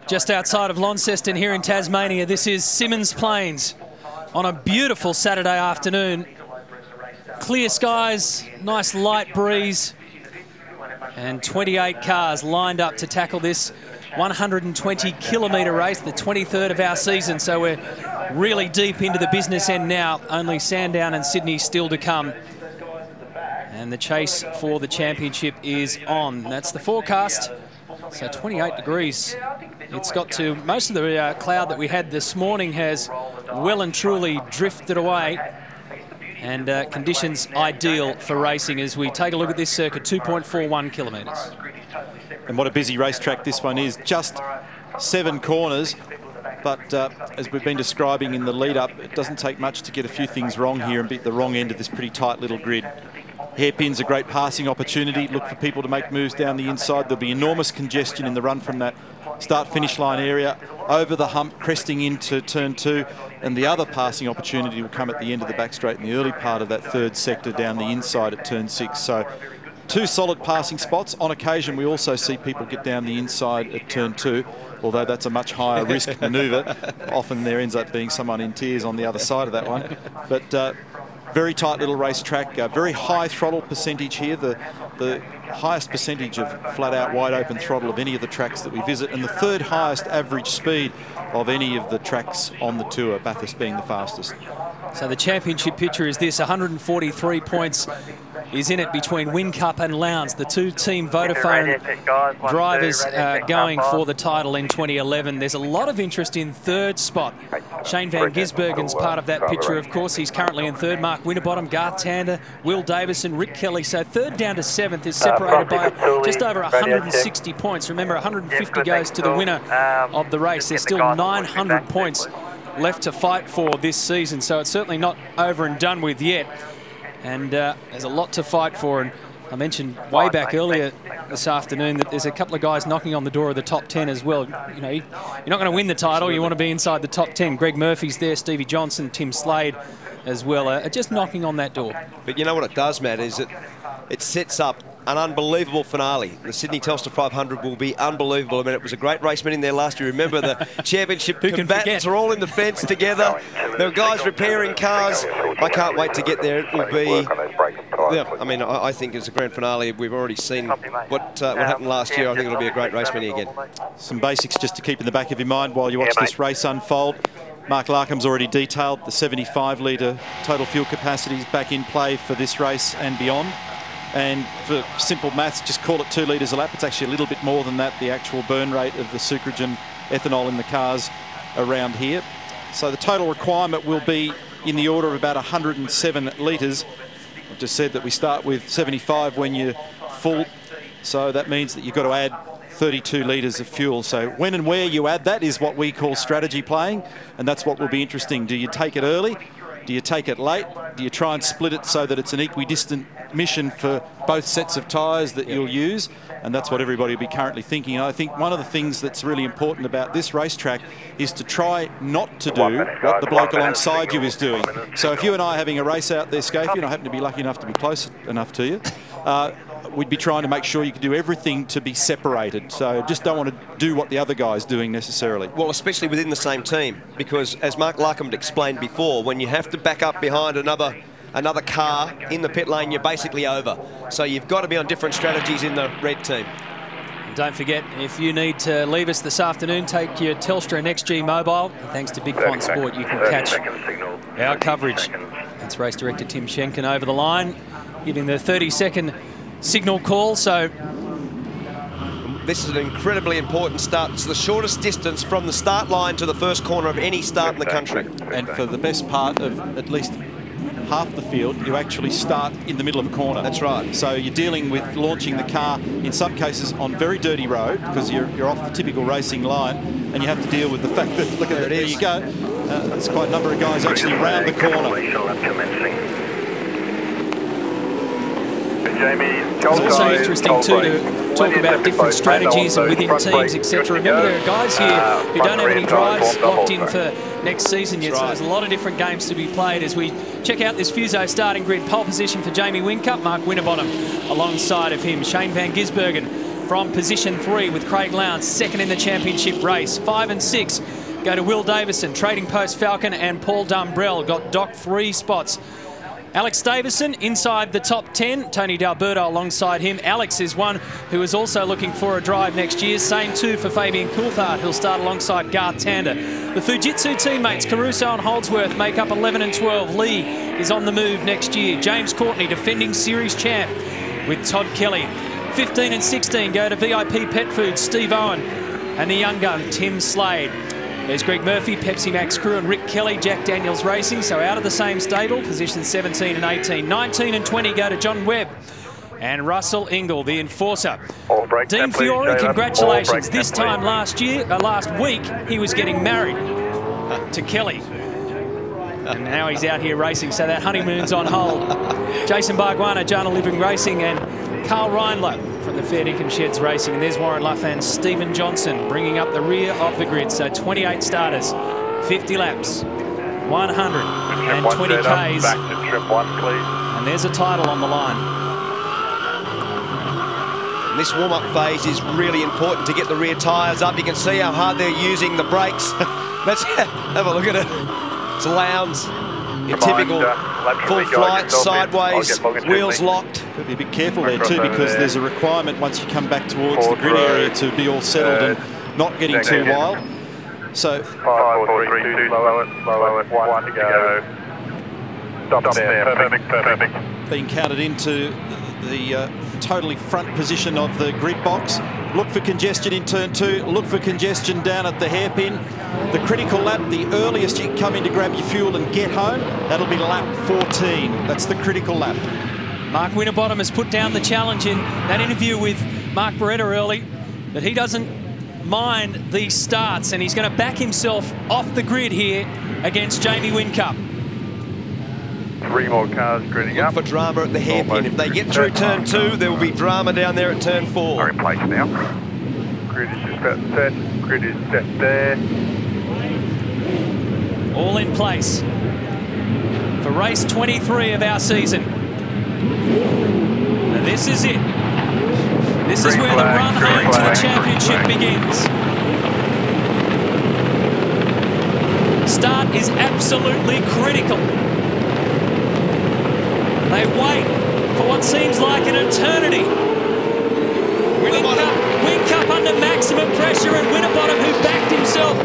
Just outside of Launceston here in Tasmania, this is Symmons Plains on a beautiful Saturday afternoon. Clear skies, nice light breeze, and 28 cars lined up to tackle this 120-kilometre race, the 23rd of our season. So we're really deep into the business end now. Only Sandown and Sydney still to come. And the chase for the championship is on. That's the forecast. So 28 degrees. It's got to, most of the cloud that we had this morning has well and truly drifted away. And conditions ideal for racing as we take a look at this circuit, 2.41 kilometres. And what a busy racetrack this one is. Just 7 corners. But as we've been describing in the lead-up, it doesn't take much to get a few things wrong here and be at the wrong end of this pretty tight little grid. Hairpin's a great passing opportunity. Look for people to make moves down the inside. There'll be enormous congestion in the run from that start-finish line area, over the hump, cresting into turn 2, and the other passing opportunity will come at the end of the back straight in the early part of that third sector down the inside at turn 6. So 2 solid passing spots. On occasion, we also see people get down the inside at turn 2, although that's a much higher risk manoeuvre. Often there ends up being someone in tears on the other side of that one. But very tight little racetrack, very high throttle percentage here, the highest percentage of flat-out wide-open throttle of any of the tracks that we visit, and the 3rd highest average speed of any of the tracks on the tour, Bathurst being the fastest. So the championship picture is this: 143 points is in it between Whincup and Lowndes, the 2 team Vodafone drivers going for the title in 2011. There's a lot of interest in 3rd spot. Shane van Gisbergen's part of that picture, of course. He's currently in 3rd. Mark Winterbottom, Garth Tander, Will Davison, Rick Kelly. So 3rd down to 7th is separated by just over 160 points. Remember, 150 goes to the winner of the race. There's still 900 points left to fight for this season, so it's certainly not over and done with yet. And there's a lot to fight for. And I mentioned way back earlier this afternoon that there's a couple of guys knocking on the door of the top 10 as well. You know, you're not going to win the title. You want to be inside the top 10. Greg Murphy's there, Stevie Johnson, Tim Slade as well are just knocking on that door. But you know what it does, Matt, is it sets up an unbelievable finale. The Sydney Telstra 500 will be unbelievable. I mean, it was a great race meeting there last year. Remember, the championship combatants are all in the fence together. There were guys repairing cars. I can't wait to get there. It will be, yeah, I mean, I think it's a grand finale. We've already seen what happened last year. I think it'll be a great race meeting again. Some basics just to keep in the back of your mind while you watch this race unfold. Mark Larkham's already detailed the 75-litre total fuel capacities back in play for this race and beyond. And for simple maths, just call it 2 litres a lap. It's actually a little bit more than that, the actual burn rate of the sucrogen ethanol in the cars around here. So the total requirement will be in the order of about 107 litres. I've just said that we start with 75 when you're full. So that means that you've got to add 32 litres of fuel. So when and where you add that is what we call strategy playing. And that's what will be interesting. Do you take it early? Do you take it late? Do you try and split it so that it's an equidistant mission for both sets of tyres that you'll use? And that's what everybody will be currently thinking. And I think one of the things that's really important about this racetrack is to try not to do what the bloke alongside you is doing. So if you and I are having a race out there, Scafie, and I happen to be lucky enough to be close enough to you, we'd be trying to make sure you can do everything to be separated. So just don't want to do what the other guy's doing necessarily. Well, especially within the same team, because as Mark Larkham explained before, when you have to back up behind another car in the pit lane, you're basically over. So you've got to be on different strategies in the red team. And don't forget, if you need to leave us this afternoon, take your Telstra and XG mobile. And thanks to Big Pond Sport, you can catch our coverage. That's race director Tim Schenken over the line, giving the 30-second signal call. So this is an incredibly important start. It's the shortest distance from the start line to the first corner of any start in the country. And for the best part of at least half the field, you actually start in the middle of a corner. That's right. So you're dealing with launching the car, in some cases, on very dirty road, because you're off the typical racing line, and you have to deal with the fact that, look at it, there you go. There's quite a number of guys actually round the corner. It's also interesting too to talk about different strategies and within teams, etc. Remember, there are guys here who don't have any drives locked in for next season yet, so there's a lot of different games to be played as we check out this Fuso starting grid. Pole position for Jamie Whincup, Mark Winterbottom alongside of him, Shane van Gisbergen from position 3 with Craig Lowndes, second in the championship race. 5 and 6 go to Will Davison, Trading Post Falcon, and Paul Dumbrell got docked 3 spots. Alex Davison inside the top 10. Tony D'Alberto alongside him. Alex is one who is also looking for a drive next year. Same too for Fabian Coulthard, who'll start alongside Garth Tander. The Fujitsu teammates Caruso and Holdsworth make up 11 and 12. Lee is on the move next year. James Courtney, defending series champ, with Todd Kelly. 15 and 16 go to VIP Pet Foods, Steve Owen, and the young gun, Tim Slade. There's Greg Murphy, Pepsi Max Crew, and Rick Kelly, Jack Daniels Racing, so out of the same stable, positions 17 and 18. 19 and 20 go to John Webb and Russell Ingle, the enforcer. Dean Fiore, congratulations. This time last week, he was getting married to Kelly. And now he's out here racing, so that honeymoon's on hold. Jason Barguana, Jana Living Racing, and Carl Reindler from the Fair Dinkum Sheds Racing. And there's Warren Luff and Stephen Johnson bringing up the rear of the grid. So 28 starters, 50 laps, 120 Ks. Back to trim 1, please. And there's a title on the line. And this warm-up phase is really important to get the rear tyres up. You can see how hard they're using the brakes. Let's have a look at it. It's Lowndes in typical full flight, sideways, wheels locked. Got to be a bit careful there too, because there's a requirement once you come back towards the grid area to be all settled and not getting too wild. So 5, 4, 3, 2, slow it, 1 to go. Stop there, perfect. Being counted into the totally front position of the grid box. Look for congestion in turn 2, look for congestion down at the hairpin. The critical lap, the earliest you can come in to grab your fuel and get home, that'll be lap 14. That's the critical lap. Mark Winterbottom has put down the challenge in that interview with Mark Beretta early, that he doesn't mind these starts, and he's going to back himself off the grid here against Jamie Whincup. 3 more cars gridding up. Look for drama at the hairpin. If they get through turn 2, there will be drama down there at turn 4. We're in place now. Grid is just about set. Grid is set there. All in place for race 23 of our season. And this is it. This is where the run home to the championship begins. Start is absolutely critical. They wait for what seems like an eternity. Whincup under maximum pressure, and Winterbottom, who backed himself,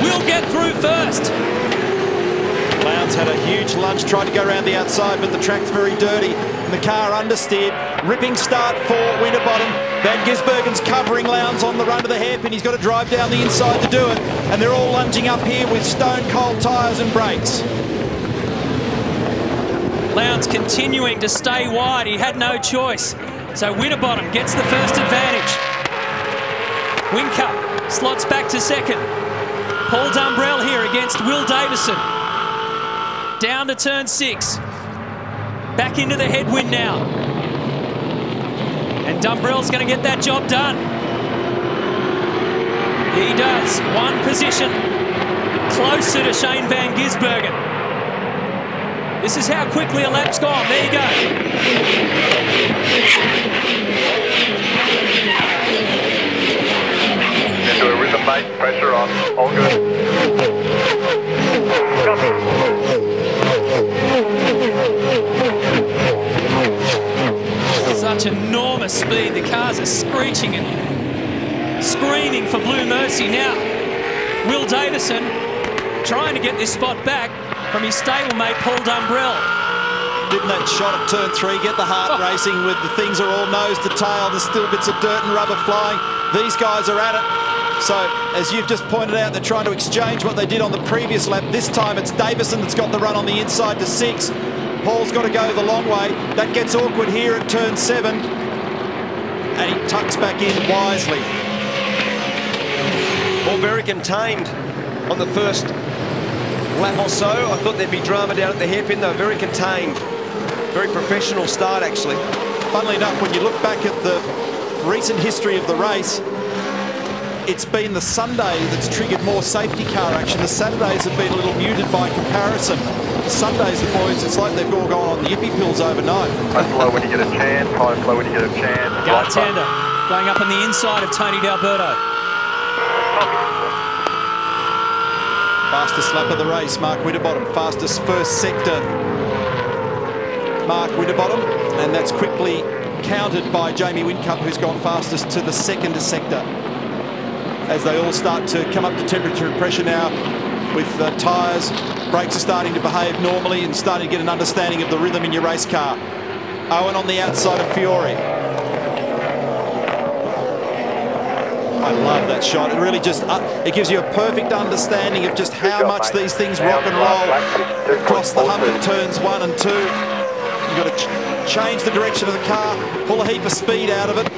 will get through first. Lowndes had a huge lunge, tried to go around the outside, but the track's very dirty. And the car understeered. Ripping start for Winterbottom. Van Gisbergen's covering Lowndes on the run to the hairpin. He's got to drive down the inside to do it. And they're all lunging up here with stone cold tyres and brakes. Lowndes continuing to stay wide. He had no choice. So Winterbottom gets the first advantage. Whincup slots back to second. Paul Dumbrell here against Will Davison. Down to turn 6. Back into the headwind now. And Dumbrell's going to get that job done. He does. 1 position closer to Shane Van Gisbergen. This is how quickly a lap's gone. There you go. Into a rhythm, mate. Pressure on. All good. Such enormous speed. The cars are screeching and screaming for Blue Mercy. Now, Will Davison trying to get this spot back from his stablemate Paul Dumbrell. Didn't that shot at turn 3 get the heart racing with the things are all nose to tail, there's still bits of dirt and rubber flying. These guys are at it. So, as you've just pointed out, they're trying to exchange what they did on the previous lap. This time it's Davison that's got the run on the inside to 6. Paul's got to go the long way. That gets awkward here at turn 7. And he tucks back in wisely. Well, very contained on the first lap or so. I thought there'd be drama down at the hairpin. They were very contained. Very professional start, actually. Funnily enough, when you look back at the recent history of the race, it's been the Sunday that's triggered more safety car action. The Saturdays have been a little muted by comparison. The Sundays, the boys, it's like they've all gone on the yippee pills overnight. High flow when you get a chance, high flow when you get a chance. Garth Tander Going up on the inside of Tony D'Alberto. Fastest lap of the race, Mark Winterbottom. Fastest first sector, Mark Winterbottom. And that's quickly countered by Jamie Whincup, who's gone fastest to the second sector. As they all start to come up to temperature and pressure now with tyres, brakes are starting to behave normally and starting to get an understanding of the rhythm in your race car. Owen on the outside of Fiore. I love that shot. It really just, it gives you a perfect understanding of just how much these things rock and roll across the hump at turns 1 and 2. You've got to change the direction of the car, pull a heap of speed out of it.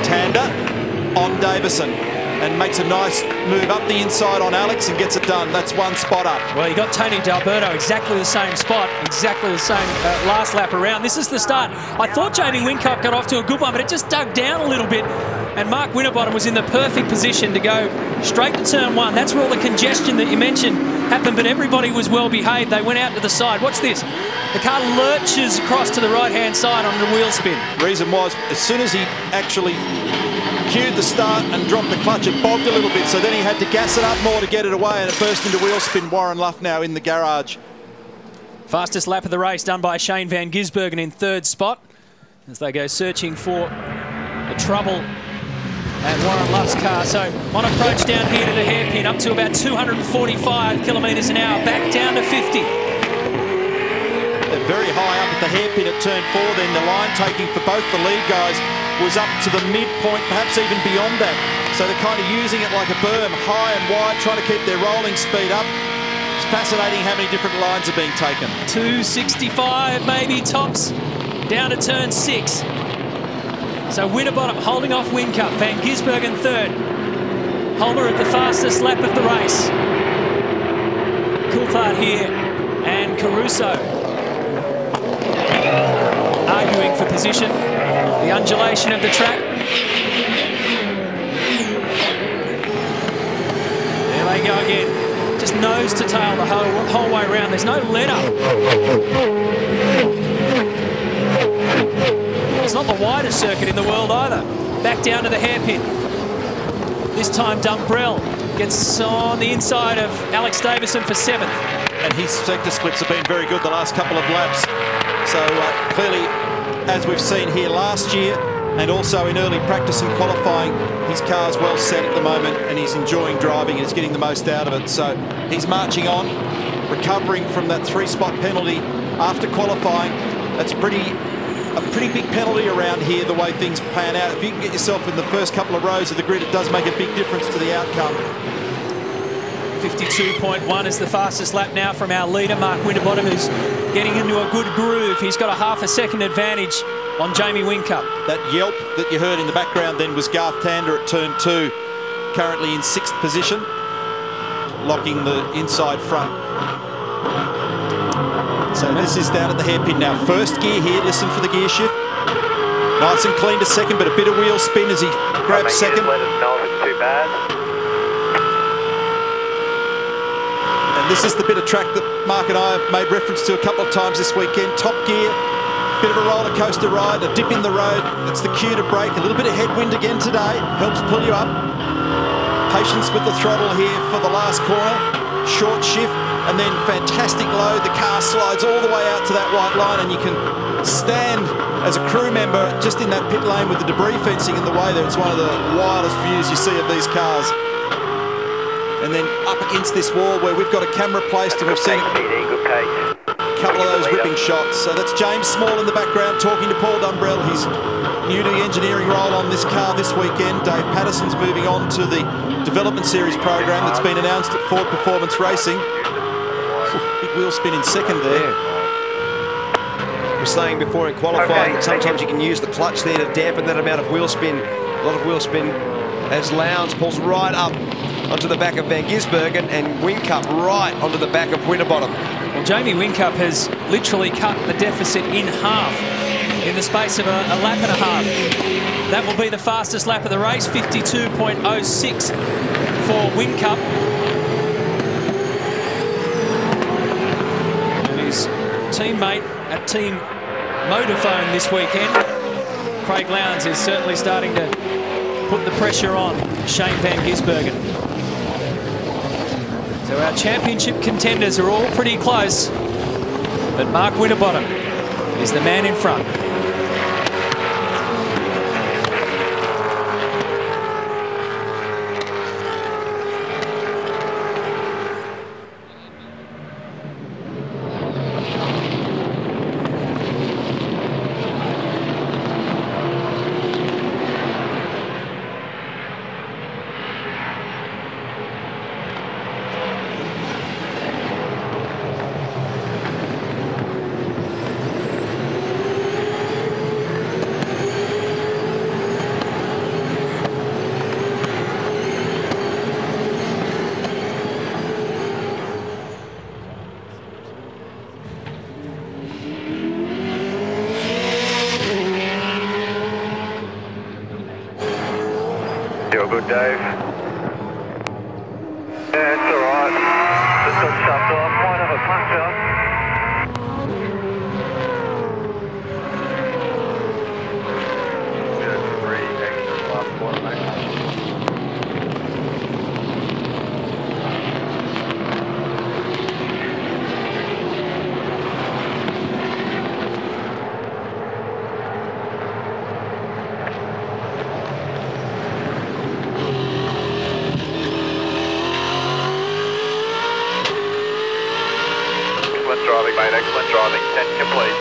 Tander on Davison and makes a nice move up the inside on Alex and gets it done. That's one spot up. Well, you got Tony D'Alberto exactly the same spot, exactly the same last lap around. This is the start. I thought Jamie Whincup got off to a good one, but it just dug down a little bit. And Mark Winterbottom was in the perfect position to go straight to turn 1. That's where all the congestion that you mentioned happened, but everybody was well behaved. They went out to the side. Watch this. The car lurches across to the right-hand side on the wheel spin. Reason was, as soon as he actually cued the start and dropped the clutch, it bogged a little bit, so then he had to gas it up more to get it away, and it burst into wheel spin. Warren Luff now in the garage. Fastest lap of the race done by Shane Van Gisbergen in 3rd spot as they go searching for the trouble at Warren Luff's car. So on approach down here to the hairpin, up to about 245 kilometres an hour, back down to 50. They're very high up at the hairpin at turn 4, then the line taking for both the lead guys was up to the midpoint, perhaps even beyond that. So they're kind of using it like a berm, high and wide, trying to keep their rolling speed up. It's fascinating how many different lines are being taken. 265 maybe tops, down to turn 6. So Winterbottom holding off Whincup, Van Gisbergen 3rd. Holder at the fastest lap of the race. Coulthard here and Caruso arguing for position. The undulation of the track. There they go again. Just nose to tail the whole way around. There's no let up. It's not the widest circuit in the world either. Back down to the hairpin. This time Dumbrell gets on the inside of Alex Davison for 7th. And his sector splits have been very good the last couple of laps. So clearly, as we've seen here last year and also in early practice and qualifying, his car's well set at the moment and he's enjoying driving and he's getting the most out of it. So he's marching on, recovering from that 3-spot penalty after qualifying. That's a pretty big penalty around here, the way things pan out. If you can get yourself in the first couple of rows of the grid, it does make a big difference to the outcome. 52.1 is the fastest lap now from our leader, Mark Winterbottom, who's getting into a good groove. He's got a half a second advantage on Jamie Whincup. That yelp that you heard in the background then was Garth Tander at turn 2, currently in 6th position, locking the inside front. So this is down at the hairpin now. First gear here, listen for the gear shift. Nice and clean to second, but a bit of wheel spin as he grabs second. Let us know if it's too bad. This is the bit of track that Mark and I have made reference to a couple of times this weekend. Top gear, bit of a roller coaster ride, a dip in the road. That's the cue to brake. A little bit of headwind again today. Helps pull you up. Patience with the throttle here for the last corner. Short shift and then fantastic load. The car slides all the way out to that white line and you can stand as a crew member just in that pit lane with the debris fencing in the way there. It's one of the wildest views you see of these cars. And then up against this wall where we've got a camera placed and we've seen a couple of those ripping shots. So that's James Small in the background talking to Paul Dumbrell. He's new to the engineering role on this car this weekend. Dave Patterson's moving on to the development series program that's been announced at Ford Performance Racing. Big wheel spin in second there. We were saying before in qualifying that sometimes you can use the clutch there to dampen that amount of wheel spin. A lot of wheel spin as Lowndes pulls right up onto the back of Van Gisbergen and Whincup right onto the back of Winterbottom. Well, Jamie Whincup has literally cut the deficit in half in the space of a lap and a half. That will be the fastest lap of the race, 52.06 for Whincup. And his teammate at Team Motorphone this weekend, Craig Lowndes is certainly starting to put the pressure on Shane van Gisbergen. So our championship contenders are all pretty close, but Mark Winterbottom is the man in front. You're good, Dave. Yeah, it's alright. Just got shoved off. Might have a puncture. Yeah, 3 extra last quarter, mate. Excellent driving, mate. Excellent driving. 10 complete.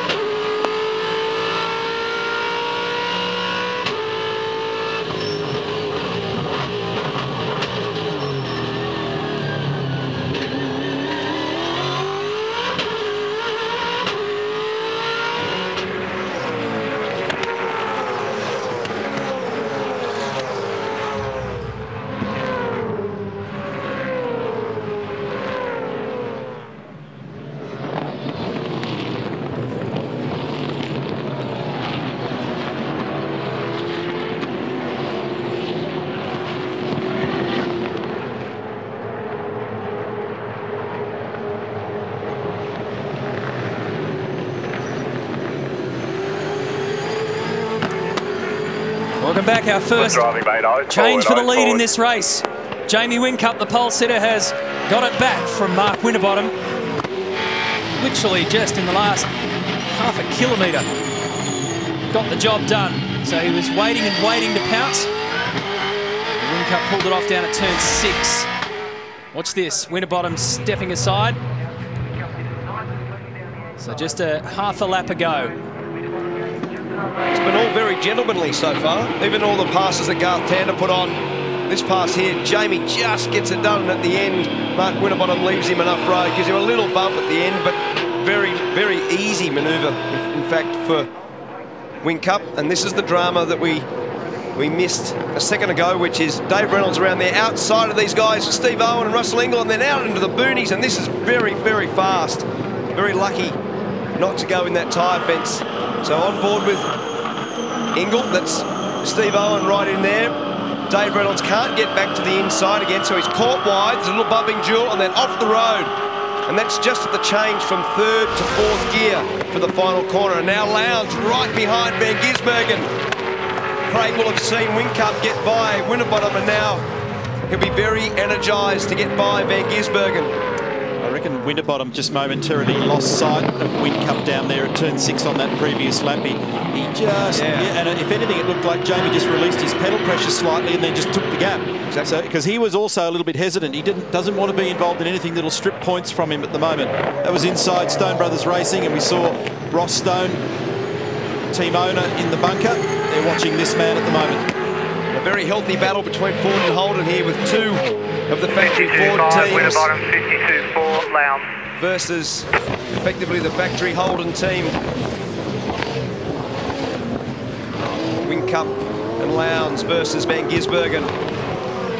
Welcome back, our first change for the lead in this race. Jamie Whincup, the pole sitter, has got it back from Mark Winterbottom. Literally just in the last half a kilometre. Got the job done. So he was waiting and waiting to pounce. Whincup pulled it off down at turn 6. Watch this, Winterbottom stepping aside. So just a half a lap ago. It's been all very gentlemanly so far. Even all the passes that Garth Tander put on. This pass here, Jamie just gets it done, and at the end, Mark Winterbottom leaves him enough road, gives him a little bump at the end, but very, very easy manoeuvre, in fact, for Whincup. And this is the drama that we missed a second ago, which is Dave Reynolds around there outside of these guys, Steve Owen and Russell Ingall, and then out into the boonies, and this is very, very fast. Very lucky not to go in that tyre fence. So on board with Ingall, that's Steve Owen right in there. Dave Reynolds can't get back to the inside again, so he's caught wide. There's a little bumping duel, and then off the road. And that's just at the change from 3rd to 4th gear for the final corner. And now Lowndes right behind Van Gisbergen. Craig will have seen Whincup get by Winterbottom, and now he'll be very energised to get by Van Gisbergen. I reckon Winterbottom just momentarily lost sight of Whincup down there at turn 6 on that previous lap. He just, and if anything, it looked like Jamie just released his pedal pressure slightly and then just took the gap. Exactly. So, because he was also a little bit hesitant. He doesn't want to be involved in anything that'll strip points from him at the moment. That was inside Stone Brothers Racing, and we saw Ross Stone, team owner, in the bunker. They're watching this man at the moment. A very healthy battle between Ford and Holden here, with 2 of the factory Ford teams. Winterbottom, 52-4, Lowndes. Versus effectively the factory Holden team. Whincup and Lowndes versus Van Gisbergen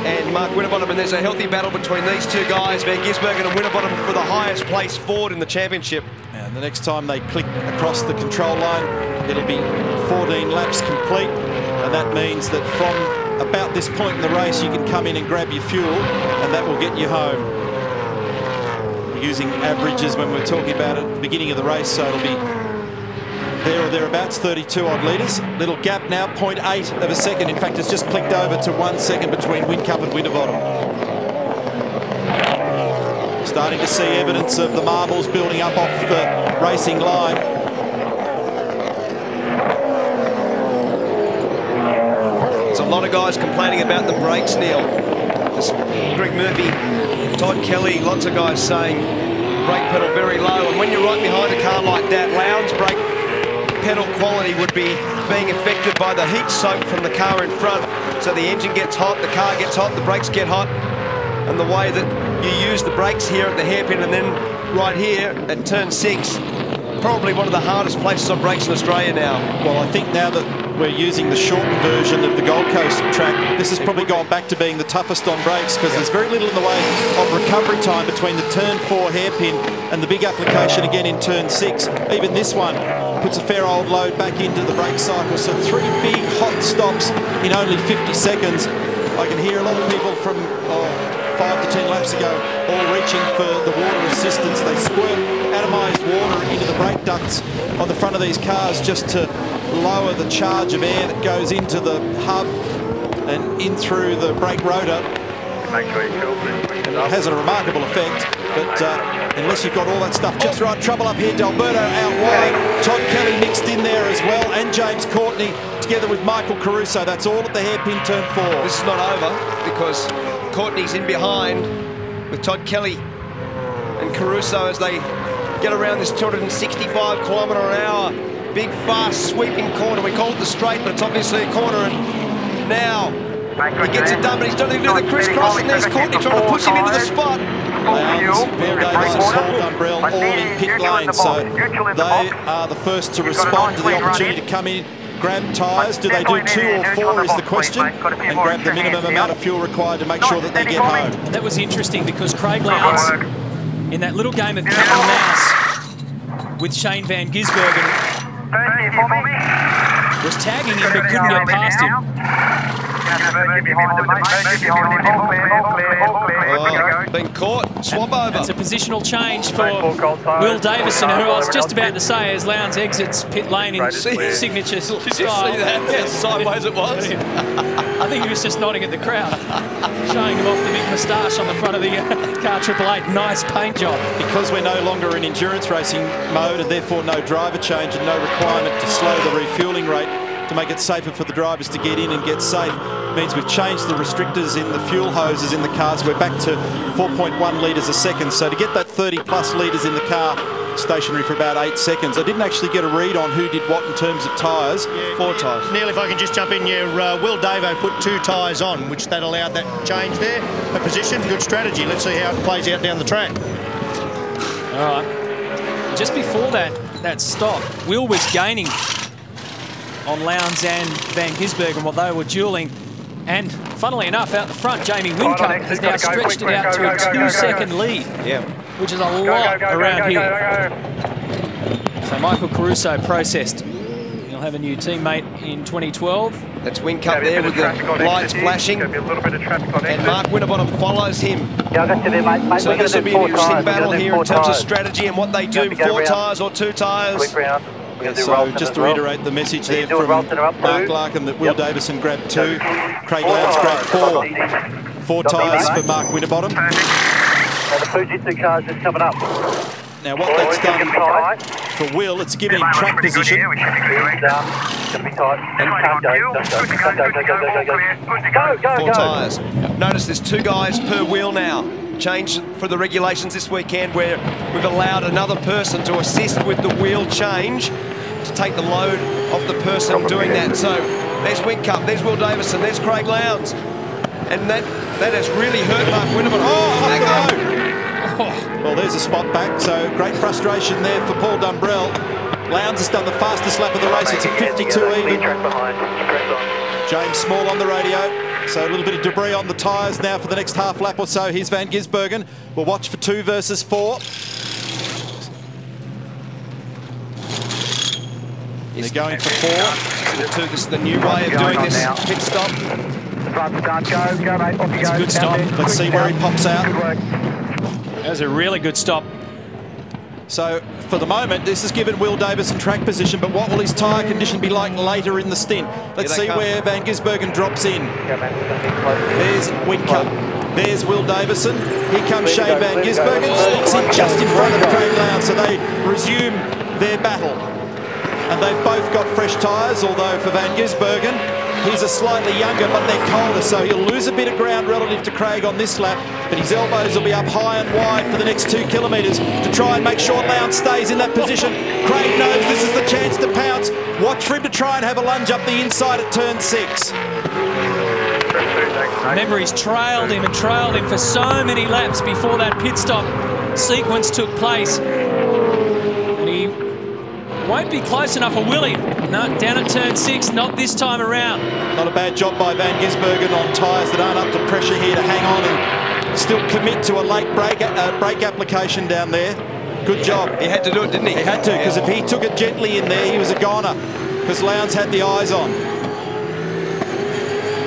and Mark Winterbottom, and there's a healthy battle between these two guys, Van Gisbergen and Winterbottom, for the highest place Ford in the championship. And the next time they click across the control line, it'll be 14 laps complete, and that means that from about this point in the race you can come in and grab your fuel, and that will get you home. We're using averages when we're talking about it at the beginning of the race, so it'll be there or thereabouts, 32 odd litres. Little gap now, 0.8 of a second. In fact, it's just clicked over to 1 second between Whincup and Winterbottom. Starting to see evidence of the marbles building up off the racing line. There's a lot of guys complaining about the brakes, Neil. Greg Murphy, Todd Kelly, lots of guys saying brake pedal very low. And when you're right behind a car like that, Lowndes' brake pedal quality would be being affected by the heat soak from the car in front. So the engine gets hot, the car gets hot, the brakes get hot. And the way that you use the brakes here at the hairpin and then right here at turn 6, probably one of the hardest places on brakes in Australia now. Well, I think now that we're using the shortened version of the Gold Coast track, this has probably gone back to being the toughest on brakes, because there's very little in the way of recovery time between the turn 4 hairpin and the big application again in turn 6. Even this one puts a fair old load back into the brake cycle. So 3 big hot stops in only 50 seconds. I can hear a lot of people from 5 to 10 laps ago all reaching for the water assistance. They squirt atomised water into the brake ducts on the front of these cars just to lower the charge of air that goes into the hub and in through the brake rotor. Make sure you and it has a remarkable effect, but unless you've got all that stuff just right. Trouble up here, D'Alberto out wide. Todd Kelly mixed in there as well, and James Courtney together with Michael Caruso. That's all at the hairpin turn 4. This is not over, because Courtney's in behind with Todd Kelly and Caruso as they get around this 265km/h big fast sweeping corner. We call it the straight, but it's obviously a corner. And now he gets it done, but he's not even doing the crisscross, and there's Courtney trying to push him into the spot. Lowndes, Will Davis and Paul Dumbrell all in pit lane, so they are the first to respond to the opportunity to come in, grab tyres. Do they do 2 or 4 is the question, and grab the minimum amount of fuel required to make sure that they get home. And that was interesting, because Craig Lowndes, in that little game of cat and mouse with Shane Van Gisbergen, was tagging him but couldn't get past him. Been caught, swap over. That's a positional change for Will Davison, who I was just about to say as Lowndes exits pit lane in signature style. Did you see that? Yeah, sideways it was. I think he was just nodding at the crowd, showing him off the big moustache on the front of the car 888. Nice paint job. Because we're no longer in endurance racing mode, and therefore no driver change and no requirement to slow the refuelling rate to make it safer for the drivers to get in and get safe, means we've changed the restrictors in the fuel hoses in the cars. We're back to 4.1 litres a second. So to get that 30 plus litres in the car stationary for about 8 seconds. I didn't actually get a read on who did what in terms of tyres. Yeah, 4 tyres. Neil, if I can just jump in, Will Davo put 2 tyres on, which that allowed that change there. A position, good strategy. Let's see how it plays out down the track. All right. Just before that stop, Will was gaining on Lowndes and Van Gisbergen while they were duelling. And funnily enough, out the front, Jamie Whincup has now stretched it out to a 2-second lead, which is a lot around here. So Michael Caruso processed. He'll have a new teammate in 2012. That's Whincup there with the lights flashing. And Mark Winterbottom follows him. So this will be an interesting battle here in terms of strategy and what they do. 4 tyres or 2 tyres. So just to reiterate the message there from Mark Larkham that Will Davison grabbed 2, Craig Lowndes grabbed 4. 4 tyres for Mark Winterbottom. The Fujitsu car's just coming up. Now what that's done for Will, it's given him track position. Going to be tight. 4 tyres. Notice there's 2 guys per wheel now. Change for the regulations this weekend, where we've allowed another person to assist with the wheel change to take the load off the person doing that. So there's Whincup, there's Will Davison, there's Craig Lowndes. And that has really hurt Mark Winterbottom. Well, there's a spot back, so great frustration there for Paul Dumbrell. Lowndes has done the fastest lap of the race. It's a 52 even. James Small on the radio. So a little bit of debris on the tyres now for the next half lap or so. Here's Van Gisbergen. We'll watch for 2 versus 4. They're going for 4. This is the new way of doing this pit stop. That's a good stop. Let's see where he pops out. That was a really good stop. So for the moment, this has given Will Davison track position, but what will his tyre condition be like later in the stint? Let's see where Van Gisbergen drops in. There's Whincup. There's Will Davison. Here comes Shane Van Gisbergen. Sneaks in just in front of Craig Lowndes, so they resume their battle. And they've both got fresh tyres, although for Van Gisbergen, he's a slightly younger, but they're colder, so he'll lose a bit of ground relative to Craig on this lap, but his elbows will be up high and wide for the next 2 kilometres to try and make sure Lowndes stays in that position. Craig knows this is the chance to pounce. Watch for him to try and have a lunge up the inside at turn 6. Remember, he's trailed him and trailed him for so many laps before that pit stop sequence took place. And he won't be close enough, or will he? No, down at turn 6, not this time around. Not a bad job by Van Gisbergen on tyres that aren't up to pressure here to hang on and still commit to a late brake application down there. Good job. He had to do it, didn't he? He had to, because if he took it gently in there, he was a goner, because Lowndes had the eyes on.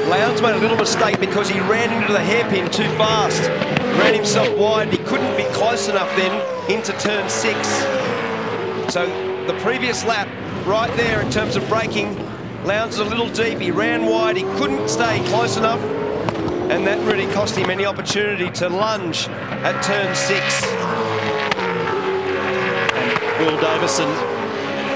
Lowndes made a little mistake because he ran into the hairpin too fast. Ran himself wide. He couldn't be close enough then into turn 6. So the previous lap, right there in terms of braking, Lowndes is a little deep. He ran wide. He couldn't stay close enough. And that really cost him any opportunity to lunge at turn 6. And Will Davison,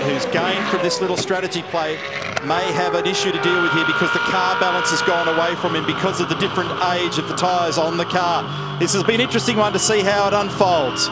who's gained from this little strategy play, may have an issue to deal with here because the car balance has gone away from him because of the different age of the tyres on the car. This has been an interesting one to see how it unfolds.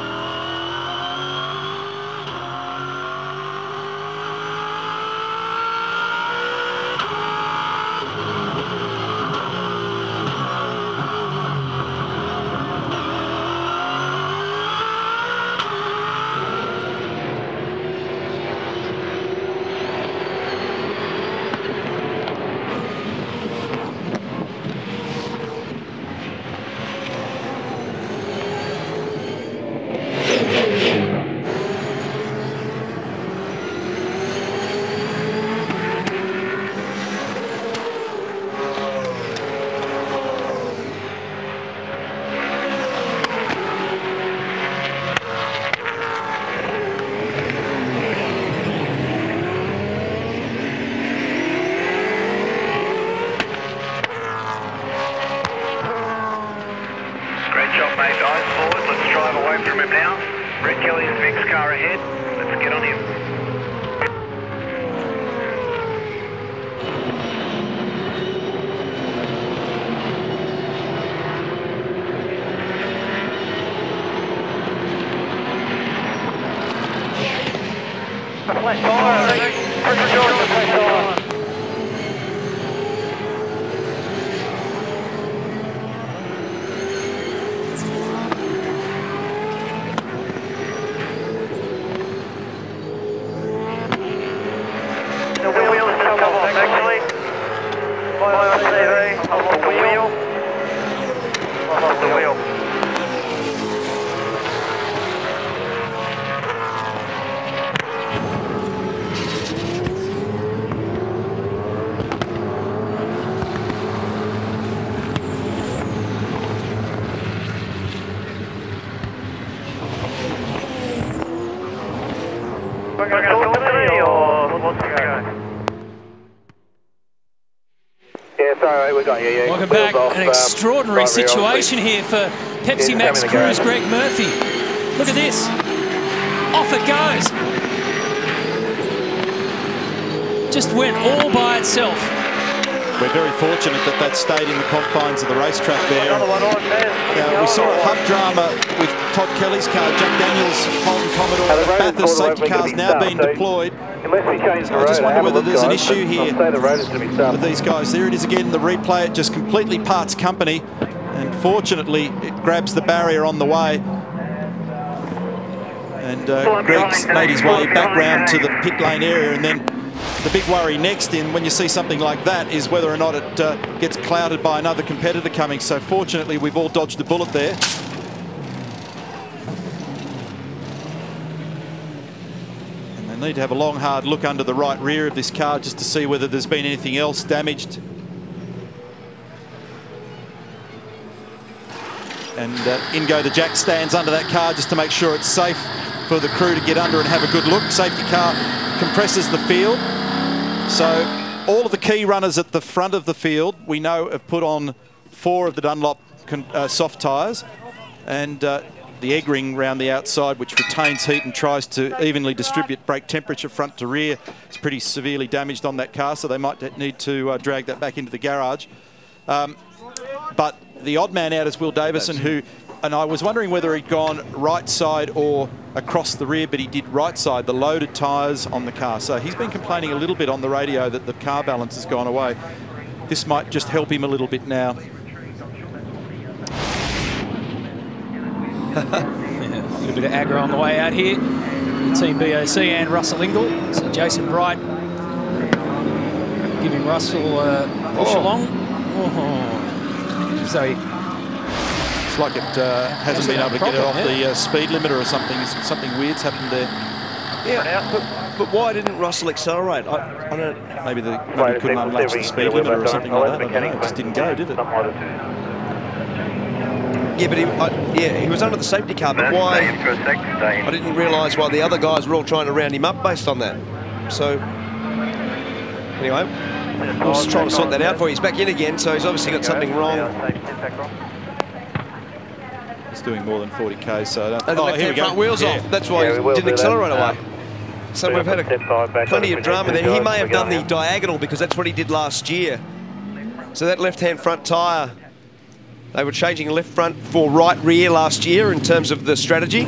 Welcome back. An extraordinary situation here for Pepsi Max Crew's Greg Murphy. Look at this. Off it goes. Just went all by itself. We're very fortunate that that stayed in the confines of the racetrack there. We saw a hub drama with Todd Kelly's car, Jack Daniels' Holden Commodore. The Bathurst safety car's now being deployed. So I just wonder whether there's an issue here with these guys. There it is again, the replay. It just completely parts company. And fortunately, it grabs the barrier on the way. And Greg's made his way back round to the pit lane area, and then the big worry next in when you see something like that is whether or not it gets clouded by another competitor coming. So fortunately, we've all dodged a bullet there. And they need to have a long, hard look under the right rear of this car just to see whether there's been anything else damaged. And in go the jack stands under that car just to make sure it's safe for the crew to get under and have a good look. Safety car compresses the field. So all of the key runners at the front of the field, we know, have put on 4 of the Dunlop soft tyres, and the egg ring round the outside, which retains heat and tries to evenly distribute brake temperature front to rear, is pretty severely damaged on that car, so they might need to drag that back into the garage. But the odd man out is Will Davison, who, and I was wondering whether he'd gone right side or across the rear, but he did right side, the loaded tyres on the car. So he's been complaining a little bit on the radio that the car balance has gone away. This might just help him a little bit now. A little bit of aggro on the way out here. Team BOC and Russell Ingall. So Jason Bright giving Russell a push along. So it's like it hasn't been able to get it off the speed limiter or something. Something weird's happened there. Yeah, but why didn't Russell accelerate? I don't. Maybe he couldn't unlatch the speed limiter or something like that. I don't know. It just didn't go, did it? Yeah, but he was under the safety car, but why? I didn't realise why the other guys were all trying to round him up based on that. So, anyway, we'll just try to sort that out for you. He's back in again, so he's obviously got something wrong. He's doing more than 40k, so I don't... And the left-hand front wheels off. That's why he didn't accelerate away. So we've had plenty of drama there. He may have done the diagonal because that's what he did last year. So that left-hand front tyre, they were changing left front for right rear last year in terms of the strategy.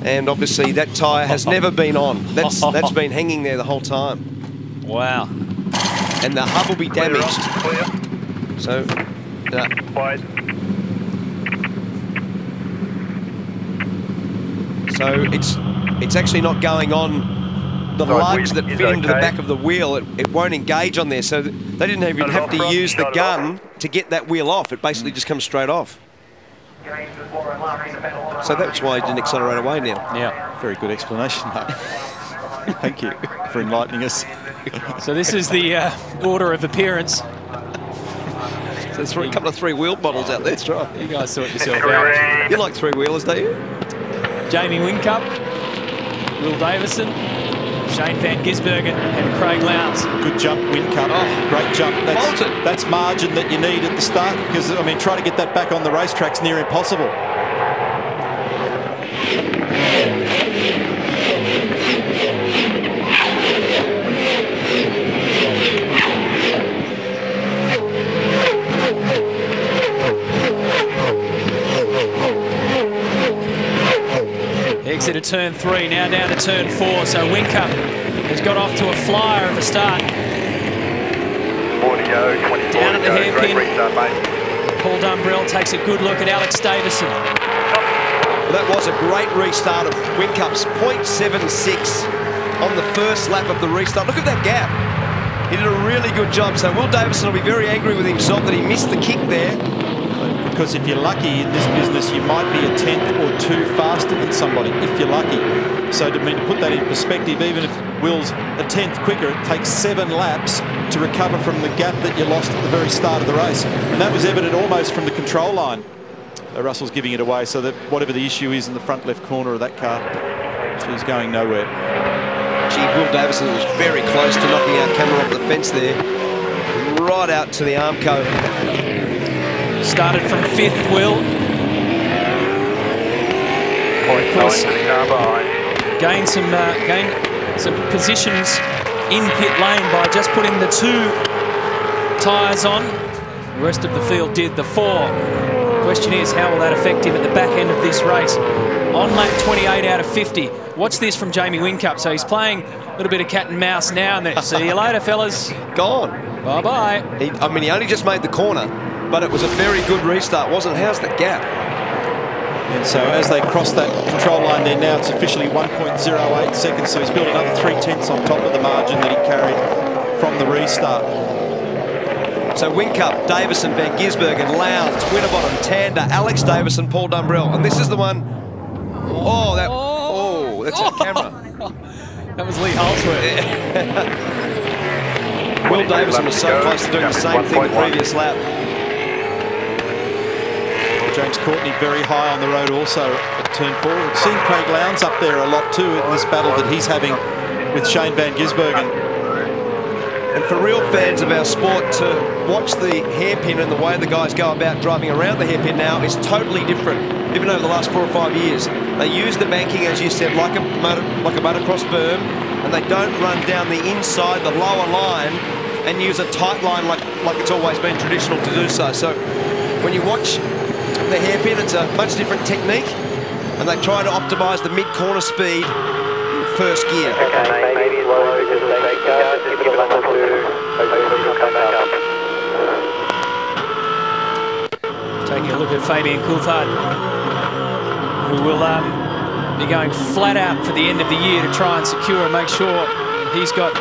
And obviously that tyre has never been on. That's been hanging there the whole time. Wow. And the hub will be damaged. So, it's actually not going on the lugs that fit into the back of the wheel. It won't engage on there, so they didn't even have to use the gun to get that wheel off. It basically just comes straight off. So that's why he didn't accelerate away now. Yeah, very good explanation, Mark. Thank you for enlightening us. So this is the order of appearance. So there's a couple of 3-wheeled models out there. That's right. You guys sort yourself out. You like 3-wheelers, don't you? Jamie Whincup, Will Davison, Shane Van Gisbergen and Craig Lowndes. Good jump, Whincup. Oh, great jump. That's margin that you need at the start, because, I mean, trying to get that back on the racetrack's near impossible. Exit of turn 3, now down to turn 4. So Whincup has got off to a flyer at the start. Down at the hairpin. Paul Dumbrell takes a good look at Alex Davison. Well, that was a great restart of Whincup's 0.76 on the first lap of the restart. Look at that gap. He did a really good job. So Will Davison will be very angry with himself that he missed the kick there. Because if you're lucky in this business, you might be a 10th or 2 faster than somebody, if you're lucky. So to put that in perspective, even if Will's a 10th quicker, it takes 7 laps to recover from the gap that you lost at the very start of the race. And that was evident almost from the control line. Russell's giving it away, so that whatever the issue is in the front left corner of that car, she's going nowhere. Gee, Will Davison was very close to knocking our camera off the fence there. Right out to the Armco. Started from 5th, Will. Of course, gained some positions in pit lane by just putting the 2 tyres on. The rest of the field did the 4. Question is, how will that affect him at the back end of this race? On lap 28 out of 50. Watch this from Jamie Whincup. So he's playing a little bit of cat and mouse now and then. See you later, fellas. Gone. Bye-bye. I mean, he only just made the corner, but it was a very good restart, wasn't it? How's the gap? And so as they cross that control line there now, it's officially 1.08 seconds. So he's built another 3/10 on top of the margin that he carried from the restart. So Whincup, Davison, Van Gisbergen, Lowndes, Winterbottom, Tander, Alex Davison, Paul Dumbrell. And this is the one... that's on camera. That was Lee Holsworth. Will Davison was so close to doing the same thing the previous lap. James Courtney very high on the road also at turn 4. We've seen Craig Lowndes up there a lot too in this battle that he's having with Shane van Gisbergen. And for real fans of our sport, to watch the hairpin and the way the guys go about driving around the hairpin now is totally different, even over the last 4 or 5 years. They use the banking, as you said, like a motocross berm, and they don't run down the inside, the lower line, and use a tight line like it's always been traditional to do so. So when you watch the hairpin, it's a much different technique, and they try to optimise the mid-corner speed in first gear. Okay, maybe low because of the safety car, just give it a lap or two, hopefully it'll come back up. Taking a look at Fabian Coulthard, who will be going flat out for the end of the year to try and secure and make sure he's got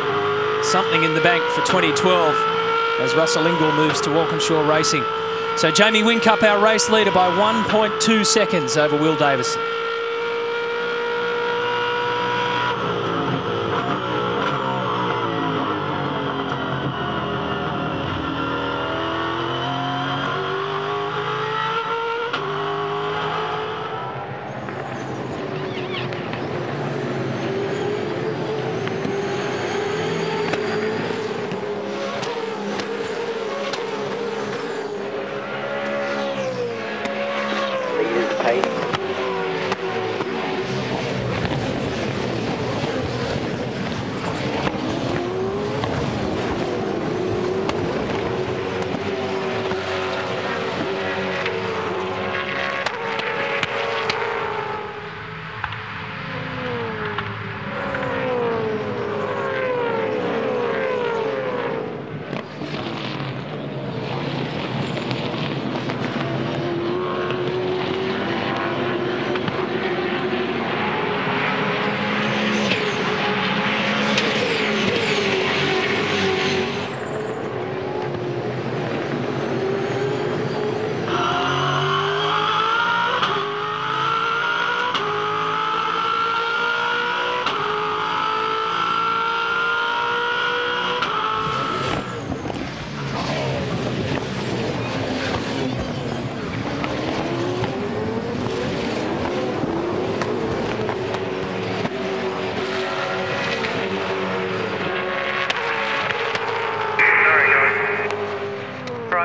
something in the bank for 2012 as Russell Ingall moves to Walkinshaw Racing. So Jamie Whincup, our race leader, by 1.2 seconds over Will Davison.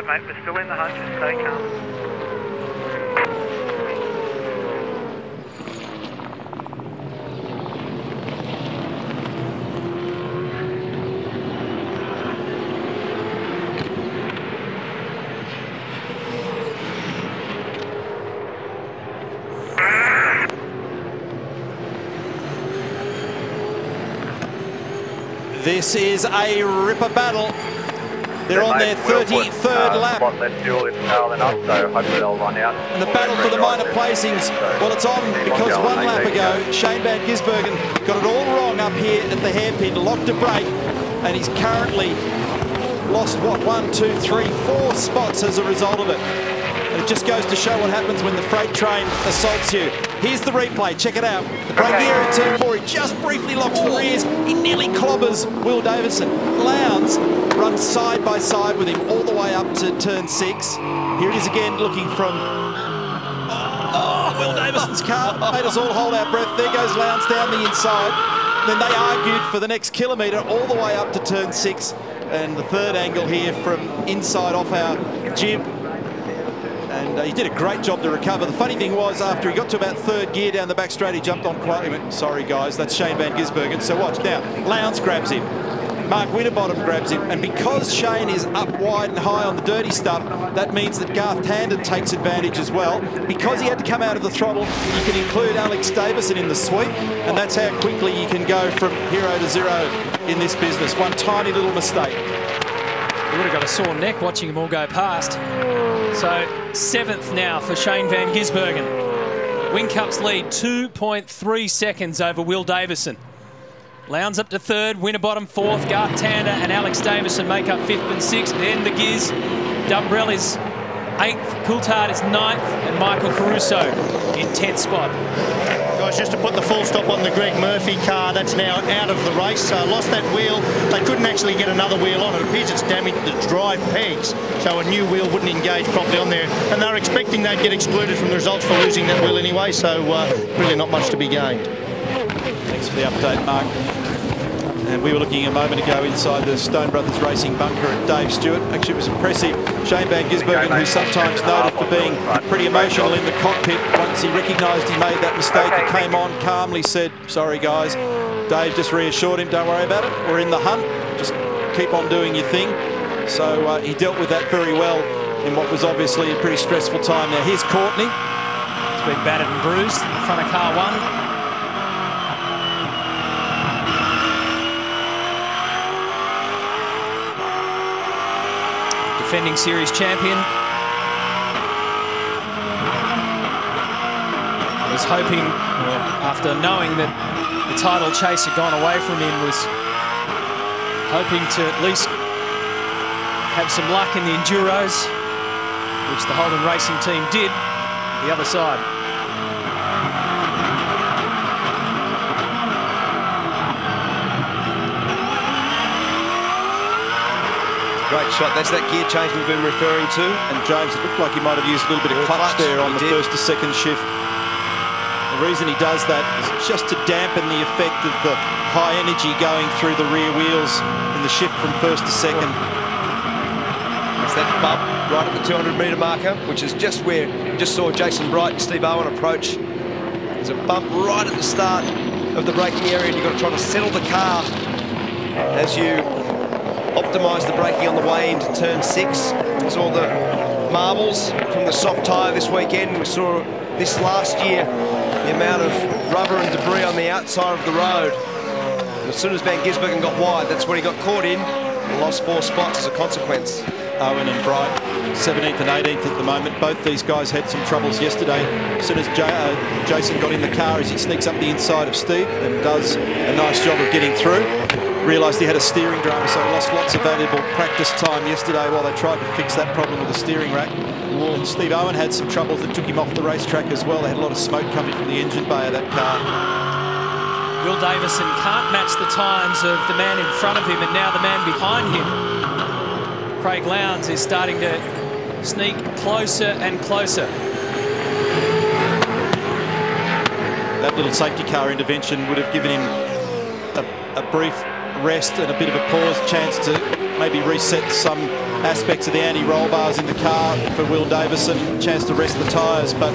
Mate, we're still in the hunt, just stay calm. This is a ripper battle. They're on their 33rd lap. Less fuel in power than us, so hopefully they'll run out. And the battle for the minor placings, well, it's on because 1 lap ago, Shane van Gisbergen got it all wrong up here at the hairpin, locked a brake, and he's currently lost, what, 1, 2, 3, 4 spots as a result of it. And it just goes to show what happens when the freight train assaults you. Here's the replay, check it out. The brake gear in turn 4, he just briefly locks the rears. He nearly clobbers Will Davison. Lowndes runs side by side with him all the way up to turn 6. Here it is again, looking from Will Davison's car. Made us all hold our breath. There goes Lowndes down the inside. Then they argued for the next kilometre all the way up to turn 6. And the third angle here from inside off our jib. And he did a great job to recover. The funny thing was, after he got to about 3rd gear down the back straight, he jumped on quietly and went, sorry guys, that's Shane van Gisbergen. So watch now, Lowndes grabs him. Mark Winterbottom grabs him, and because Shane is up wide and high on the dirty stuff, that means that Garth Tander takes advantage as well. Because he had to come out of the throttle, you can include Alex Davison in the sweep, and that's how quickly you can go from hero to zero in this business. One tiny little mistake. He would have got a sore neck watching them all go past. So 7th now for Shane van Gisbergen. Whincup's lead 2.3 seconds over Will Davison. Lowndes up to 3rd, Winterbottom 4th, Garth Tander and Alex Davison make up 5th and 6th. Then the Giz, Dumbrell is 8th, Coulthard is 9th, and Michael Caruso in 10th spot. Guys, just to put the full stop on the Greg Murphy car, that's now out of the race. Lost that wheel. They couldn't actually get another wheel on. It appears it's damaged the drive pegs, so a new wheel wouldn't engage properly on there. And they're expecting they'd get excluded from the results for losing that wheel anyway, so really not much to be gained. Thanks for the update, Mark. And we were looking a moment ago inside the Stone Brothers Racing bunker at Dave Stewart. Actually, it was impressive. Shane Van Gisbergen, who's sometimes noted for being pretty emotional in the cockpit, once he recognised he made that mistake, he came on, calmly said, sorry guys. Dave just reassured him, don't worry about it. We're in the hunt. Just keep on doing your thing. So he dealt with that very well in what was obviously a pretty stressful time. Now, here's Courtney. He's been battered and bruised in front of car 1. Defending series champion. Was hoping, after knowing that the title chase had gone away from him, was hoping to at least have some luck in the Enduros, which the Holden Racing team did, the other side. Great shot. That's that gear change we've been referring to. And James, it looked like he might have used a little bit of clutch there on the first to second shift. The reason he does that is just to dampen the effect of the high energy going through the rear wheels in the shift from first to second. It's that bump right at the 200-metre marker, which is just where you just saw Jason Bright and Steve Owen approach. There's a bump right at the start of the braking area, and you've got to try to settle the car as you optimise the braking on the way into turn 6. We saw the marbles from the soft tyre this weekend. We saw this last year the amount of rubber and debris on the outside of the road. And as soon as Van Gisbergen got wide, that's when he got caught in and lost 4 spots as a consequence. Owen and Bright, 17th and 18th at the moment. Both these guys had some troubles yesterday. As soon as Jason got in the car, as he sneaks up the inside of Steve and does a nice job of getting through. Realised he had a steering drama, so he lost lots of valuable practice time yesterday while they tried to fix that problem with the steering rack. And Steve Owen had some troubles that took him off the racetrack as well. They had a lot of smoke coming from the engine bay of that car. Will Davison can't match the times of the man in front of him and now the man behind him. Craig Lowndes is starting to sneak closer and closer. That little safety car intervention would have given him a brief rest and a bit of a pause, chance to maybe reset some aspects of the anti-roll bars in the car for Will Davison, chance to rest the tyres, but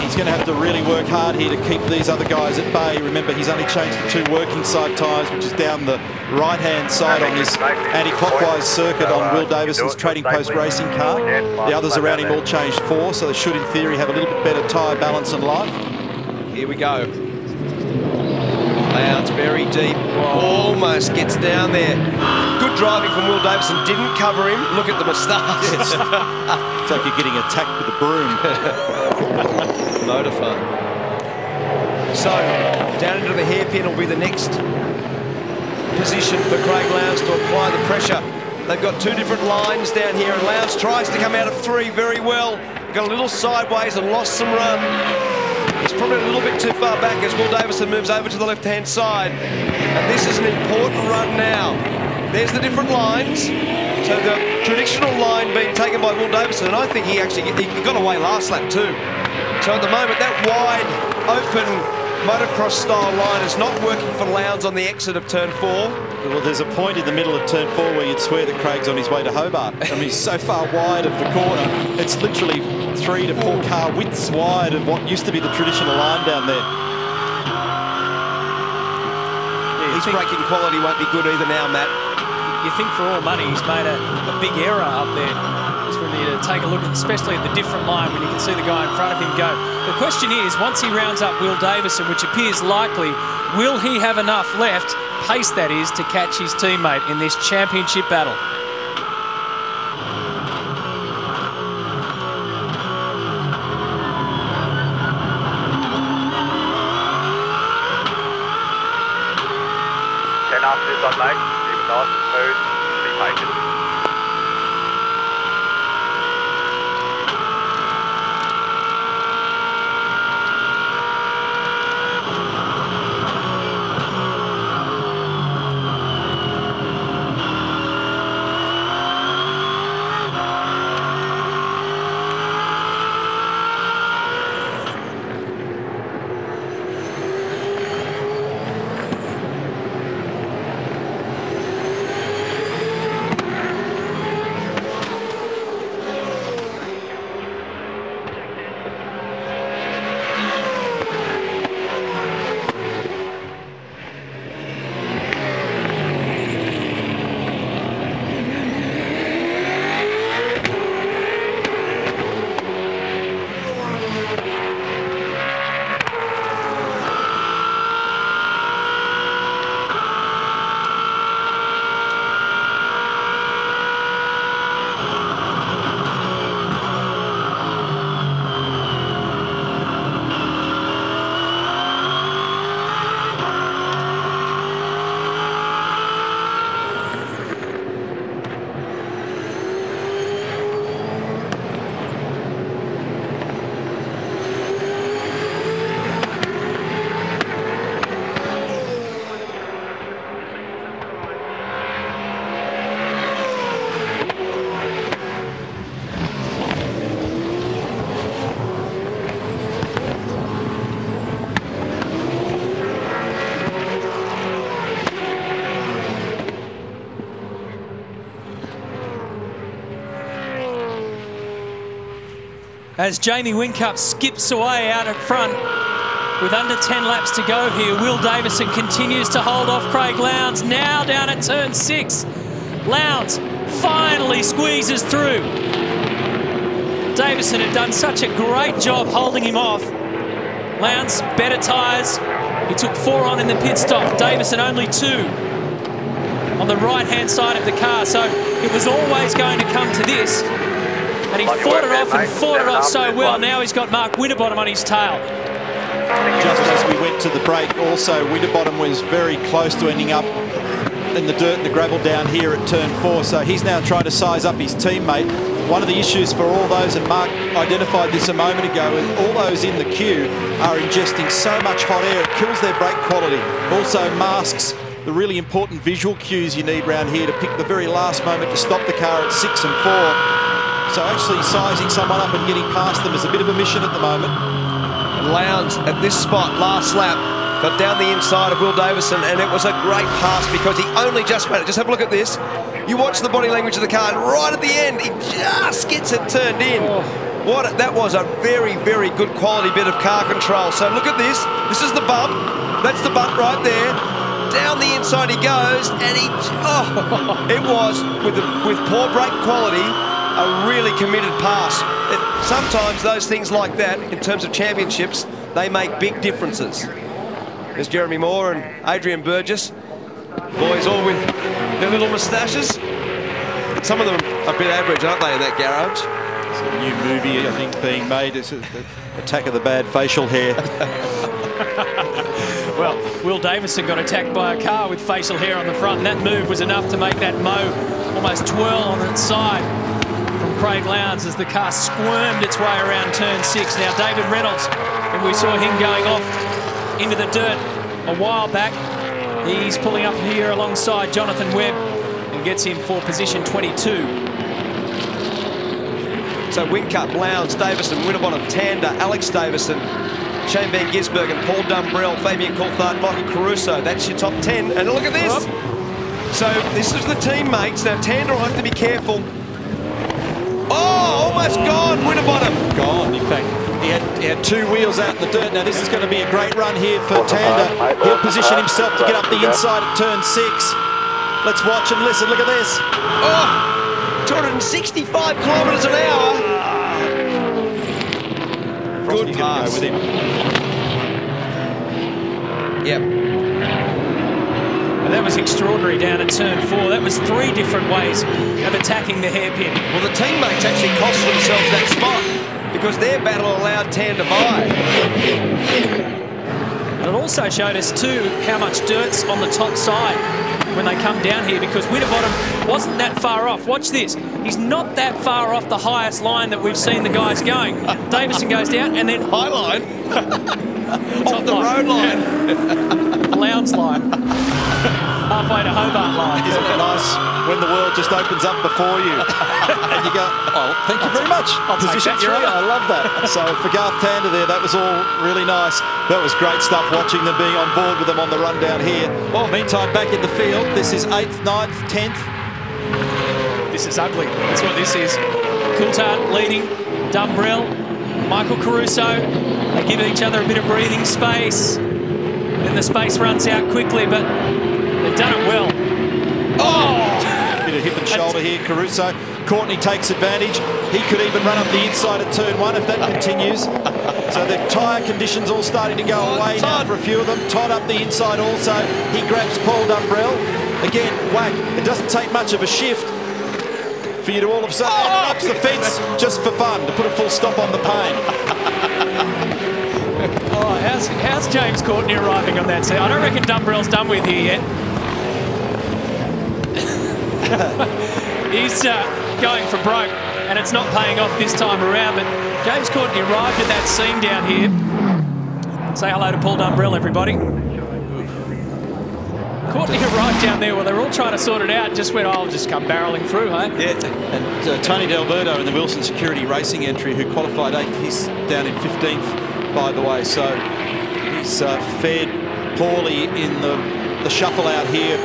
he's going to have to really work hard here to keep these other guys at bay. Remember, he's only changed the 2 working side tyres, which is down the right-hand side on this anti-clockwise circuit on Will Davison's Trading Post racing car. The others around him all changed 4, so they should, in theory, have a little bit better tyre balance and life. Here we go. Lowndes very deep, almost gets down there. Good driving from Will Davison, didn't cover him. Look at the moustache. Yes. It's like you're getting attacked with a broom. Motor fun. So, down into the hairpin will be the next position for Craig Lowndes to apply the pressure. They've got 2 different lines down here, and Lowndes tries to come out of 3 very well. Got a little sideways and lost some run. He's probably a little bit too far back as Will Davison moves over to the left-hand side. And this is an important run now. There's the different lines. So the traditional line being taken by Will Davison, and I think he got away last lap too. So at the moment, that wide, open motocross-style line is not working for Lowndes on the exit of turn 4. Well, there's a point in the middle of turn 4 where you'd swear that Craig's on his way to Hobart. I mean, he's so far wide of the corner. It's literally 3 to 4 car widths wide of what used to be the traditional line down there. Yeah, his braking quality won't be good either now, Matt. You think for all money he's made a big error up there. Just when you take a look at, especially at the different line when you can see the guy in front of him go. The question is, once he rounds up Will Davison, which appears likely, will he have enough left, pace that is, to catch his teammate in this championship battle? After this on late, keep it nice and smooth, be patient. as Jamie Whincup skips away out in front with under 10 laps to go here. Will Davison continues to hold off Craig Lowndes, now down at turn 6. Lowndes finally squeezes through. Davison had done such a great job holding him off. Lowndes, better tyres. He took 4 on in the pit stop. Davison only 2 on the right-hand side of the car. So it was always going to come to this. And he fought it off and fought it off so well. Now he's got Mark Winterbottom on his tail. Just as we went to the break, also Winterbottom was very close to ending up in the dirt and the gravel down here at turn 4. So he's now trying to size up his teammate. One of the issues for all those, and Mark identified this a moment ago, is all those in the queue are ingesting so much hot air, it kills their brake quality. Also masks the really important visual cues you need around here to pick the very last moment to stop the car at 6 and 4. So actually sizing someone up and getting past them is a bit of a mission at the moment. And Lowndes at this spot, last lap, got down the inside of Will Davison, and it was a great pass because he only just made it. Just have a look at this. You watch the body language of the car, and right at the end, he just gets it turned in. That was a very, very good quality bit of car control. So look at this. This is the bump. That's the bump right there. Down the inside he goes, and it was, with poor brake quality, a really committed pass. Sometimes those things like that, in terms of championships, they make big differences. There's Jeremy Moore and Adrian Burgess. Boys all with their little moustaches. Some of them are a bit average, aren't they, in that garage? It's a new movie, I think, being made. It's the Attack of the Bad Facial Hair. Well, Will Davison got attacked by a car with facial hair on the front, and that move was enough to make that mow almost twirl on its side from Craig Lowndes as the car squirmed its way around turn 6. Now David Reynolds, and we saw him going off into the dirt a while back. He's pulling up here alongside Jonathan Webb and gets him for position 22. So Whincup, Lowndes, Davison, Winterbottom, Tander, Alex Davison, Shane Van Gisbergen, Paul Dumbrell, Fabian Coulthard, Michael Caruso. That's your top 10. And look at this. So this is the teammates. Now Tander will have to be careful. Oh, almost gone, Winterbottom. Gone, in fact. He had 2 wheels out in the dirt. Now this is going to be a great run here for Tander. He'll position himself to get up the inside at turn 6. Let's watch and listen. Look at this. Oh, 265 kilometres an hour. Good pass with him. Yep. And that was extraordinary down at turn 4. That was 3 different ways of attacking the hairpin. Well, the teammates actually cost themselves that spot because their battle allowed Tander by. And it also showed us too how much dirt's on the top side when they come down here, because Winterbottom wasn't that far off. Watch this. He's not that far off the highest line that we've seen the guys going. Davison goes down and then... High line? Off the road line. Lowndes line. Halfway to Hobart line. Isn't it nice when the world just opens up before you and you go, oh, thank you very much. Position 3, I love that. So for Garth Tander there, that was all really nice. That was great stuff, watching them being on board with them on the run down here. Well, meantime, back in the field, this is 8th, 9th, 10th. This is ugly. That's what this is. Coulthard leading, Dumbrell, Michael Caruso. They give each other a bit of breathing space. Then the space runs out quickly, but they've done it well. Oh! Bit of hip and shoulder here, Caruso. Courtney takes advantage. He could even run up the inside at turn 1 if that continues. So the tyre conditions all starting to go away now for a few of them. Todd up the inside also. He grabs Paul Dumbrell. Again, whack. It doesn't take much of a shift for you to all of a sudden ups the fence just for fun, to put a full stop on the pain. Oh, how's James Courtney arriving on that set? I don't reckon Dumbrell's done with here yet. He's going for broke, and it's not paying off this time around, but James Courtney arrived at that scene down here. Say hello to Paul Dumbrell, everybody. Courtney arrived down there while they were all trying to sort it out, just went, oh, I'll just come barrelling through, hey? Yeah. And Tony D'Alberto in the Wilson Security Racing entry, who qualified 8th, he's down in 15th, by the way, so he's fared poorly in the shuffle out here.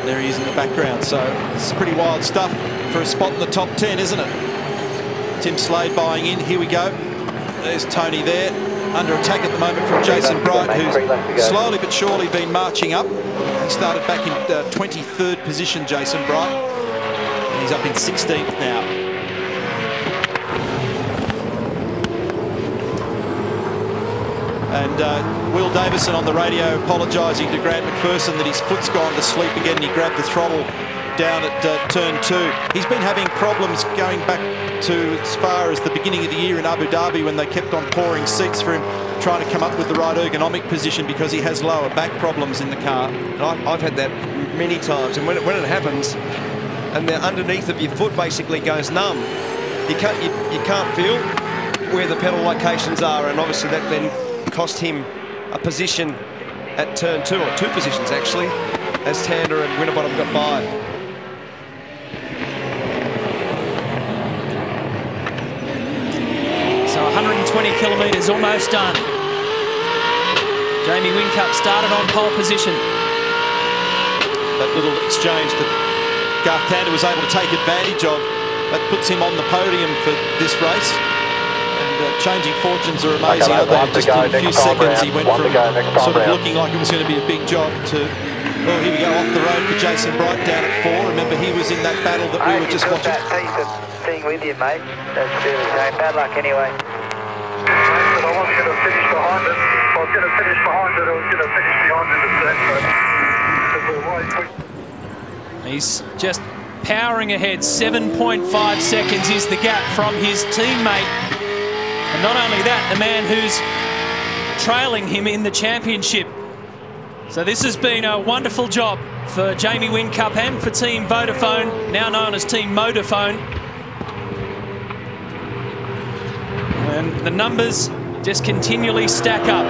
There he is in the background, so it's pretty wild stuff for a spot in the top 10, isn't it? Tim Slade buying in. Here we go. There's Tony there. Under attack at the moment from Jason Bright, who's slowly but surely been marching up. He started back in 23rd position, Jason Bright. And he's up in 16th now. And Will Davison on the radio apologising to Grant McPherson that his foot's gone to sleep again, and he grabbed the throttle down at turn 2. He's been having problems going back to as far as the beginning of the year in Abu Dhabi when they kept on pouring seats for him, trying to come up with the right ergonomic position because he has lower back problems in the car. I've had that many times, and when it happens and the underneath of your foot basically goes numb, you can't feel where the pedal locations are, and obviously that then cost him a position at turn 2, or 2 positions actually, as Tander and Winterbottom got by. So 120 kilometres almost done. Jamie Whincup started on pole position. That little exchange that Garth Tander was able to take advantage of, that puts him on the podium for this race. And changing fortunes are amazing, aren't they? Just in a few seconds he went from sort of looking like it was going to be a big job to, well, here we go, off the road for Jason Bright down at 4. Remember, he was in that battle that we were just watching. Thing with you, mate. That's really great. Bad luck anyway. I wasn't going to finish behind it. I was going to finish behind it. I was going to finish behind it instead. He's just powering ahead. 7.5 seconds is the gap from his teammate. And not only that, the man who's trailing him in the championship. So this has been a wonderful job for Jamie Whincup and for Team Vodafone, now known as Team Motorphone. And the numbers just continually stack up.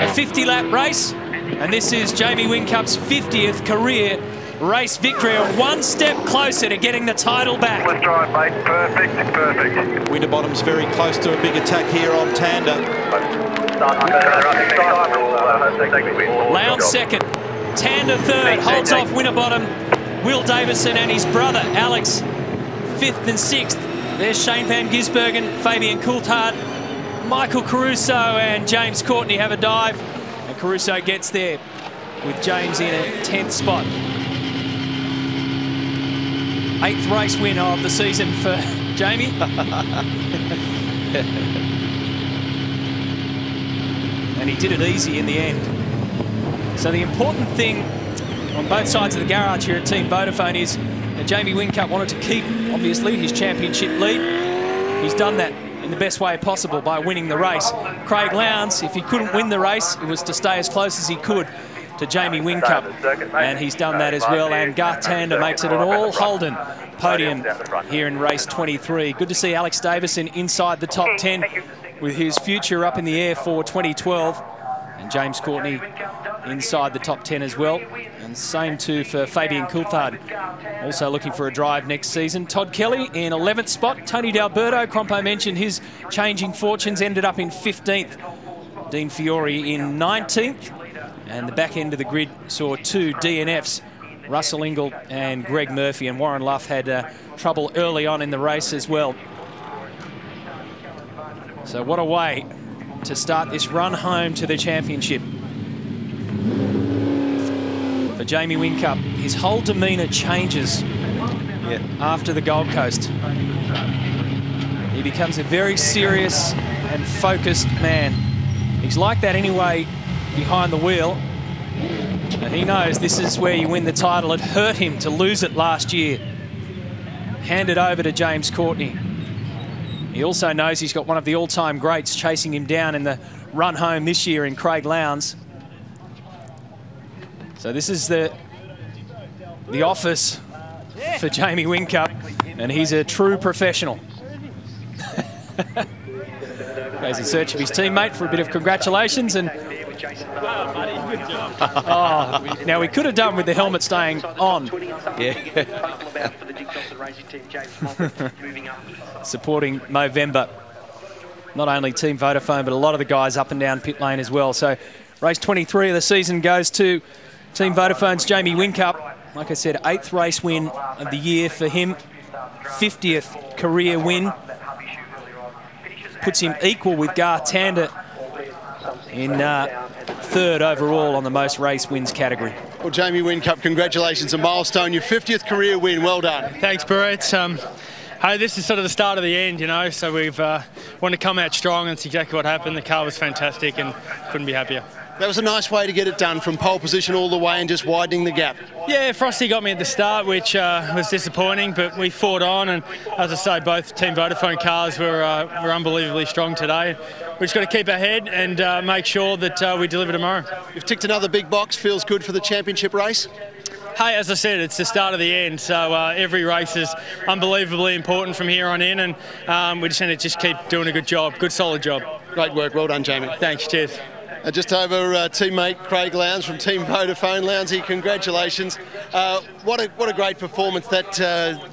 A 50-lap race, and this is Jamie Whincup's 50th career race victory, one step closer to getting the title back. Let's drive, mate. Perfect, perfect. Winterbottom's very close to a big attack here on Tander. Lowndes second, Tander third, holds off Winterbottom. Will Davison and his brother Alex 5th and 6th. There's Shane Van Gisbergen, Fabian Coulthard, Michael Caruso and James Courtney have a dive. And Caruso gets there with James in a 10th spot. 8th race win of the season for Jamie. And he did it easy in the end. So the important thing on both sides of the garage here at Team Vodafone is that Jamie Whincup wanted to keep, obviously, his championship lead. He's done that in the best way possible by winning the race. Craig Lowndes, if he couldn't win the race, it was to stay as close as he could to Jamie Whincup, and he's done that as well. And Garth Tander makes it an all-Holden podium here in race 23. Good to see Alex Davison inside the top 10 with his future up in the air for 2012, and James Courtney inside the top 10 as well. And same too for Fabian Coulthard, also looking for a drive next season. Todd Kelly in 11th spot. Tony D'Alberto, Crompo mentioned his changing fortunes, ended up in 15th. Dean Fiore in 19th. And the back end of the grid saw 2 DNFs, Russell Ingall and Greg Murphy. And Warren Luff had trouble early on in the race as well. So what a way to start this run home to the championship. For Jamie Whincup, his whole demeanour changes after the Gold Coast. He becomes a very serious and focused man. He's like that anyway behind the wheel. And he knows this is where you win the title. It hurt him to lose it last year. Hand it over to James Courtney. He also knows he's got one of the all-time greats chasing him down in the run home this year in Craig Lowndes. So this is the office for Jamie Whincup, and he's a true professional. Goes in search of his teammate for a bit of congratulations, and oh, now we could have done with the helmet staying on. Yeah. Supporting Movember. Not only Team Vodafone, but a lot of the guys up and down pit lane as well. So race 23 of the season goes to Team Vodafone's Jamie Whincup. Like I said, 8th race win of the year for him. 50th career win. Puts him equal with Garth Tander in third overall on the most race wins category. Well, Jamie Whincup, congratulations, a milestone, your 50th career win, well done. Thanks, Brett. Hey, this is sort of the start of the end, you know, so we've wanted to come out strong, and it's exactly what happened. The car was fantastic and couldn't be happier. That was a nice way to get it done, from pole position all the way and just widening the gap. Yeah, Frosty got me at the start, which was disappointing, but we fought on, and as I say, both Team Vodafone cars were unbelievably strong today. We've just got to keep our head and make sure that we deliver tomorrow. You've ticked another big box, feels good for the championship race? Hey, as I said, it's the start of the end, so every race is unbelievably important from here on in, and we just need to just keep doing a good job, good solid job. Great work, well done, Jamie. Thanks, cheers. Just over teammate Craig Lowndes from Team Vodafone. Lowndesy, congratulations. What a great performance, that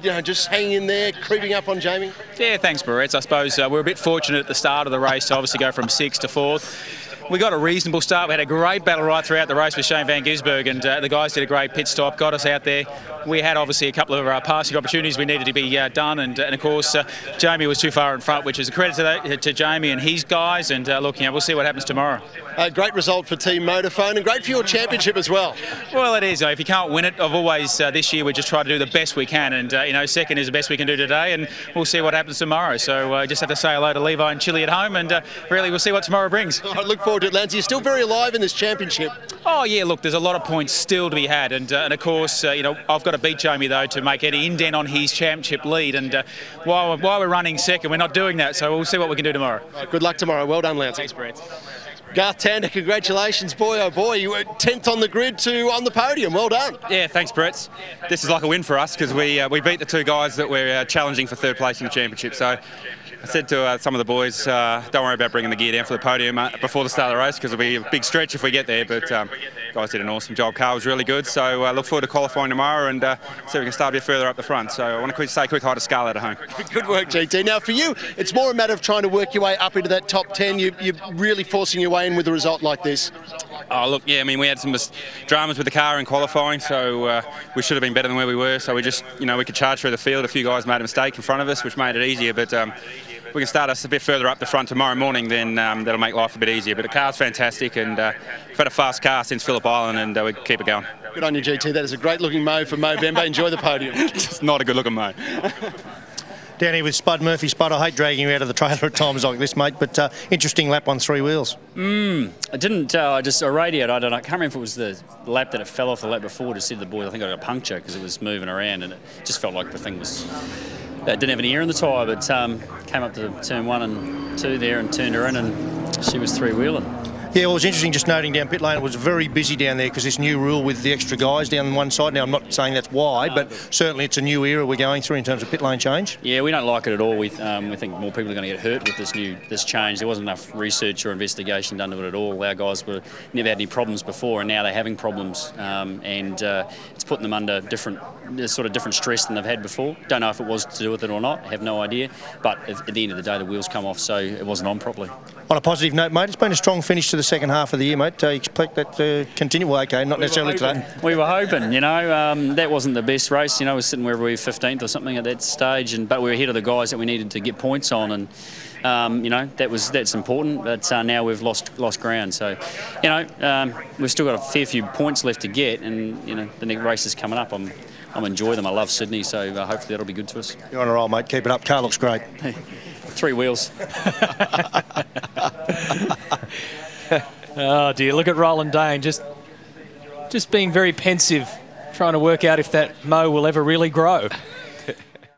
you know, just hanging in there, creeping up on Jamie. Yeah, thanks, Barretts. I suppose we're a bit fortunate at the start of the race to obviously go from 6th to 4th. We got a reasonable start. We had a great battle right throughout the race with Shane Van Gisberg, and the guys did a great pit stop, got us out there. We had obviously a couple of passing opportunities we needed to be done, and of course Jamie was too far in front, which is a credit to Jamie and his guys. And look, you know, we'll see what happens tomorrow. Great result for Team Motorphone, and great for your championship as well. Well, it is. If you can't win it, I've always this year we just try to do the best we can, and you know, second is the best we can do today, and we'll see what happens tomorrow. So just have to say hello to Levi and Chili at home, and really we'll see what tomorrow brings. I look forward to it, Lance. You're still very alive in this championship. Oh yeah, look, there's a lot of points still to be had, and of course, you know, I've got to beat Jamie though to make any indent on his championship lead. And while we're running second, we're not doing that. So we'll see what we can do tomorrow. Good luck tomorrow. Well done, Lance. Thanks, Brett. Garth Tander, congratulations, boy oh boy, you were 10th on the grid to on the podium. Well done. Yeah, thanks, Brett. This is like a win for us because we beat the two guys that we're challenging for third place in the championship. So I said to some of the boys, don't worry about bringing the gear down for the podium before the start of the race, because it'll be a big stretch if we get there. But guys did an awesome job. Car was really good. So look forward to qualifying tomorrow and see if we can start a bit further up the front. So I want to say a quick hi to Scarlett at home. Good work, GT. Now for you, it's more a matter of trying to work your way up into that top 10. You're really forcing your way in with a result like this. Oh, look, yeah, I mean, we had some dramas with the car in qualifying, so we should have been better than where we were. So we just, you know, we could charge through the field. A few guys made a mistake in front of us, which made it easier. But if we can start us a bit further up the front tomorrow morning, then that'll make life a bit easier. But the car's fantastic, and we've had a fast car since Phillip Island, and we keep it going. Good on you, GT. That is a great-looking mow for Mo Bemba. Enjoy the podium. It's not a good-looking mow. Down here with Spud Murphy. Spud, I hate dragging you out of the trailer at times like this, mate, but interesting lap on 3 wheels. I didn't, I radioed, I can't remember if it was the lap that it fell off the lap before, to said to the boys, I think I got a puncture because it was moving around, and it just felt like the thing was, didn't have any air in the tyre, but came up to turn 1 and 2 there and turned her in, and she was 3-wheeling. Yeah, well, it was interesting just noting down pit lane, it was very busy down there because this new rule with the extra guys down one side. Now, I'm not saying that's why, but certainly it's a new era we're going through in terms of pit lane change. Yeah, we don't like it at all. We think more people are going to get hurt with this change. There wasn't enough research or investigation done to it at all. Our guys never had any problems before, and now they're having problems, and it's putting them under different stress than they've had before. Don't know if it was to do with it or not. I have no idea. But at the end of the day, the wheels come off, so it wasn't on properly. On a positive note, mate, it's been a strong finish to the second half of the year, mate. Expect that to continue. Well, okay, not necessarily today. We were hoping, you know. That wasn't the best race, you know. We were sitting wherever we were 15th or something at that stage, but we were ahead of the guys that we needed to get points on, and you know, that's important. But now we've lost ground. So, you know, we've still got a fair few points left to get, and you know, the next race is coming up. I'm enjoying them. I love Sydney, so hopefully that'll be good to us. You're on a roll, mate. Keep it up. Car looks great. 3 wheels. Oh dear, look at Roland Dane, just being very pensive, trying to work out if that mow will ever really grow.